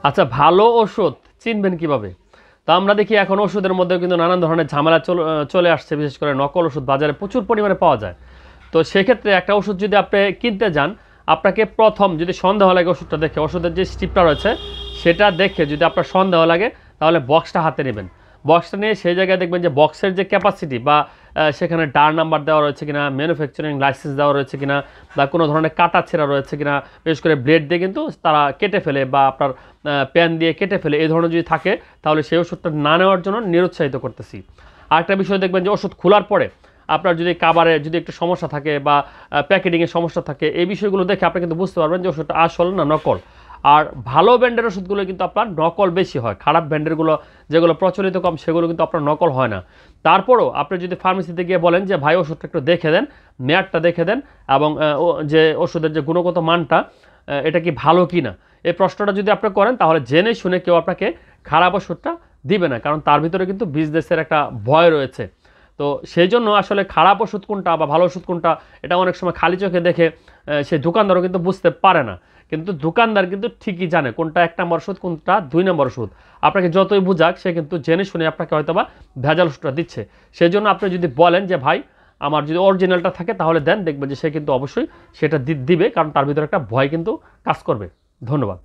আচ্ছা, ভালো ওষুধ চিনবেন কিভাবে? তো আমরা দেখি এখন ওষুধের মধ্যেও কিন্তু নানান ধরনের ঝামেলা চলে আসছে, বিশেষ করে নকল ওষুধ বাজারে প্রচুর পরিমাণে পাওয়া যায়। তো সেক্ষেত্রে একটা ওষুধ যদি আপনি কিনতে যান, আপনাকে প্রথম যদি সন্দেহ লাগে ওষুধটা দেখে, ওষুধের যে স্ট্রিপটা রয়েছে সেটা দেখে যদি আপনার সন্দেহ লাগে, তাহলে বক্সটা হাতে নেবেন। বক্সটা নিয়ে সেই জায়গায় দেখবেন যে বক্সের যে ক্যাপাসিটি বা সেখানে ডার নাম্বার দেওয়া রয়েছে কিনা, ম্যানুফ্যাকচারিং লাইসেন্স দেওয়া রয়েছে কিনা, বা কোনো ধরনের কাটা ছেঁড়া রয়েছে কিনা, বিশেষ করে ব্লেড দিয়ে কিন্তু তারা কেটে ফেলে বা আপনার প্যান দিয়ে কেটে ফেলে, এই ধরনের যদি থাকে তাহলে সেই ওষুধটা না নেওয়ার জন্য নিরুৎসাহিত করতেছি। আরেকটা বিষয় দেখবেন যে ওষুধ খোলার পরে আপনার যদি কাভারে যদি একটু সমস্যা থাকে বা প্যাকেটিংয়ের সমস্যা থাকে, এই বিষয়গুলো দেখে আপনি কিন্তু বুঝতে পারবেন যে ওষুধটা আসল না নকল। আর ভালো ব্র্যান্ডের ওষুধগুলো কিন্তু আপনার নকল বেশি হয়, খারাপ ব্র্যান্ডেরগুলো যেগুলো প্রচলিত কম সেগুলো কিন্তু আপনার নকল হয় না। তারপরও আপনি যদি ফার্মেসিতে গিয়ে বলেন যে ভাই ওষুধটা একটু দেখে দেন, মেয়াদটা দেখে দেন, এবং যে ওষুধের যে গুণগত মানটা এটা কি ভালো কি না, এই প্রশ্নটা যদি আপনি করেন, তাহলে জেনে শুনে কেউ আপনাকে খারাপ ওষুধটা দিবে না, কারণ তার ভিতরে কিন্তু বিজনেসের একটা ভয় রয়েছে। তো সেই জন্য আসলে খারাপ ওষুধ কোনটা বা ভালো ওষুধ কোনটা, এটা অনেক সময় খালি চোখে দেখে সেই দোকানদারও কিন্তু বুঝতে পারে না। কিন্তু দোকানদার কিন্তু ঠিকই জানে কোনটা 1 নম্বর ওষুধ, কোনটা 2 নম্বর ওষুধ। আপনাকে যতই বুঝাক, সে কিন্তু জেনে শুনে আপনাকে হয়তোবা ভেজাল ওষুধটা দিচ্ছে। সেই জন্য আপনি যদি বলেন যে ভাই আমার যদি অরিজিনালটা থাকে তাহলে দেন, দেখবেন যে সে কিন্তু অবশ্যই সেটা দিবে, কারণ তার ভিতরে একটা ভয় কিন্তু কাজ করবে। ধন্যবাদ।